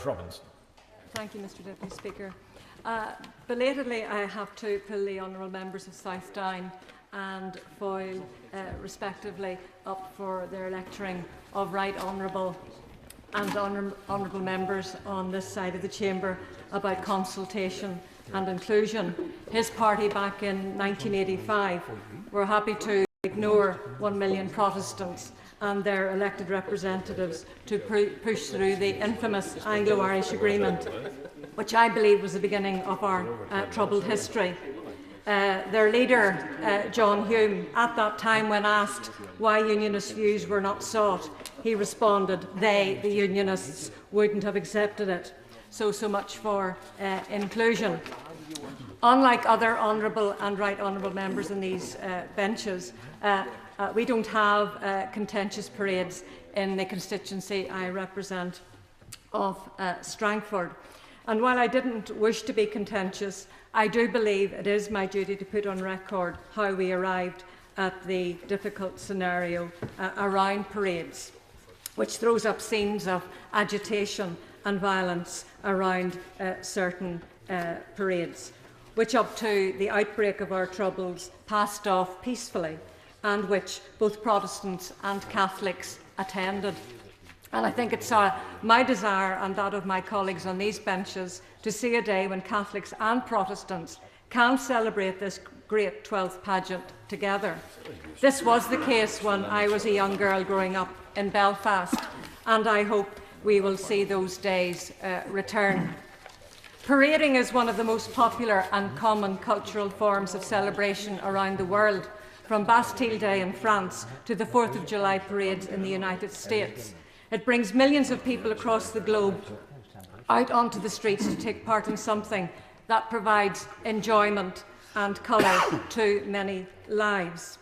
Robinson. Thank you, Mr Deputy Speaker. Belatedly, I have to pull the honourable members of Southdown and Foyle, respectively, up for their lecturing of Right Honourable and Honourable members on this side of the chamber about consultation and inclusion. His party back in 1985 were happy to ignore 1 million Protestants and their elected representatives to push through the infamous Anglo-Irish Agreement, which I believe was the beginning of our troubled history. Their leader, John Hume, at that time when asked why Unionist views were not sought, he responded, they, the Unionists, wouldn't have accepted it. So much for inclusion. Unlike other honourable and right honourable members in these benches, we don't have contentious parades in the constituency I represent of Strangford. And while I didn't wish to be contentious, I do believe it is my duty to put on record how we arrived at the difficult scenario around parades, which throws up scenes of agitation and violence around certain parades, which up to the outbreak of our troubles passed off peacefully, and which both Protestants and Catholics attended. And I think it's my desire and that of my colleagues on these benches to see a day when Catholics and Protestants can celebrate this great 12th pageant together. This was the case when I was a young girl growing up in Belfast, and I hope we will see those days return. Parading is one of the most popular and common cultural forms of celebration around the world, from Bastille Day in France to the 4th of July parades in the United States. It brings millions of people across the globe out onto the streets to take part in something that provides enjoyment and colour to many lives.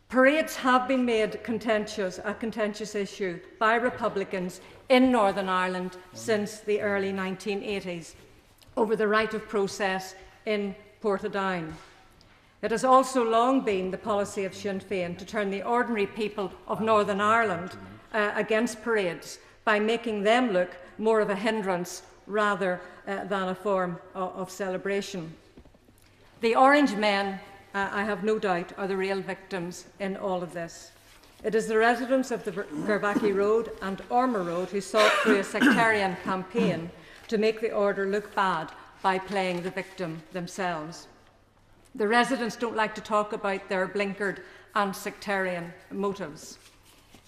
Parades have been made a contentious issue by Republicans in Northern Ireland since the early 1980s over the right of process in Portadown. It has also long been the policy of Sinn Féin to turn the ordinary people of Northern Ireland against parades by making them look more of a hindrance rather than a form of celebration. The Orange men, I have no doubt, are the real victims in all of this. It is the residents of the Gervaki Road and Ormer Road who sought through a sectarian campaign to make the order look bad by playing the victim themselves. The residents don't like to talk about their blinkered and sectarian motives.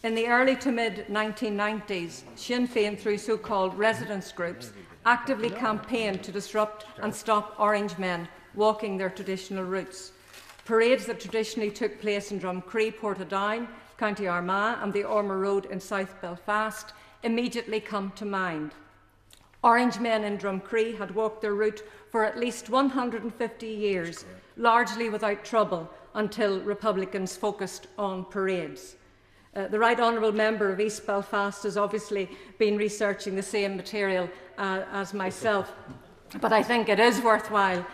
In the early to mid-1990s, Sinn Féin, through so-called residents' groups, actively campaigned to disrupt and stop Orange men walking their traditional routes. Parades that traditionally took place in Drumcree, Portadown, County Armagh and the Ormer Road in South Belfast immediately come to mind. Orange men in Drumcree had walked their route for at least 150 years, largely without trouble, until Republicans focused on parades. The Right Honourable Member of East Belfast has obviously been researching the same material as myself, but I think it is worthwhile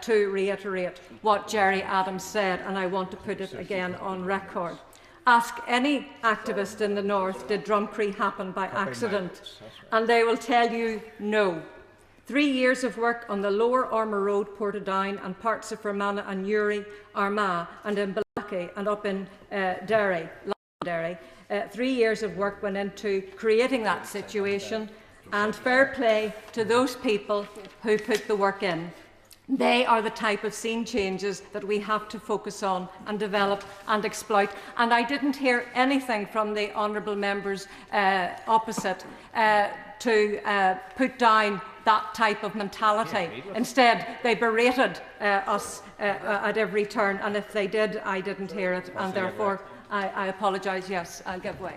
to reiterate what Gerry Adams said, and I want to put it again on record. Ask any activist in the North, did Drumcree happen by accident? And they will tell you no. 3 years of work on the Lower Ormer Road, Portadown, and parts of Fermanagh and Newry, Armagh, and in Bellaghy and up in Derry. 3 years of work went into creating that situation, and fair play to those people who put the work in. They are the type of scene changes that we have to focus on and develop and exploit. And I didn't hear anything from the honourable members opposite to put down that type of mentality. Instead, they berated us at every turn, and if they did, I didn't hear it, and therefore I apologise. Yes, I'll give way.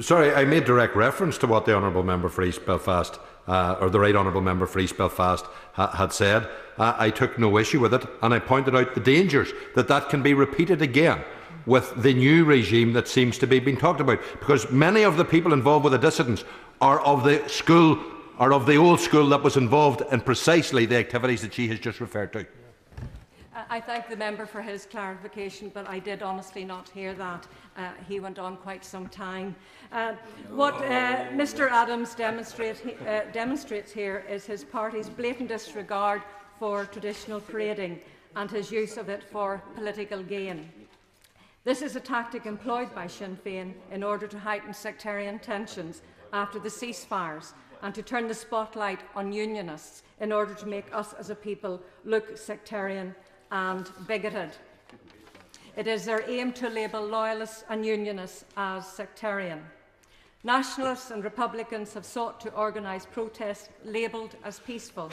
Sorry, I made direct reference to what the Honourable Member for East Belfast, or the Right Honourable Member for East Belfast had said. I took no issue with it, and I pointed out the dangers that can be repeated again with the new regime that seems to be being talked about, because many of the people involved with the dissidents are of the school, or of the old school that was involved in precisely the activities that she has just referred to. I thank the member for his clarification, but I did honestly not hear that. He went on quite some time. What Mr Adams demonstrates here is his party's blatant disregard for traditional parading and his use of it for political gain. This is a tactic employed by Sinn Féin in order to heighten sectarian tensions after the ceasefires and to turn the spotlight on Unionists in order to make us as a people look sectarian and bigoted. It is their aim to label Loyalists and Unionists as sectarian. Nationalists and Republicans have sought to organise protests labelled as peaceful,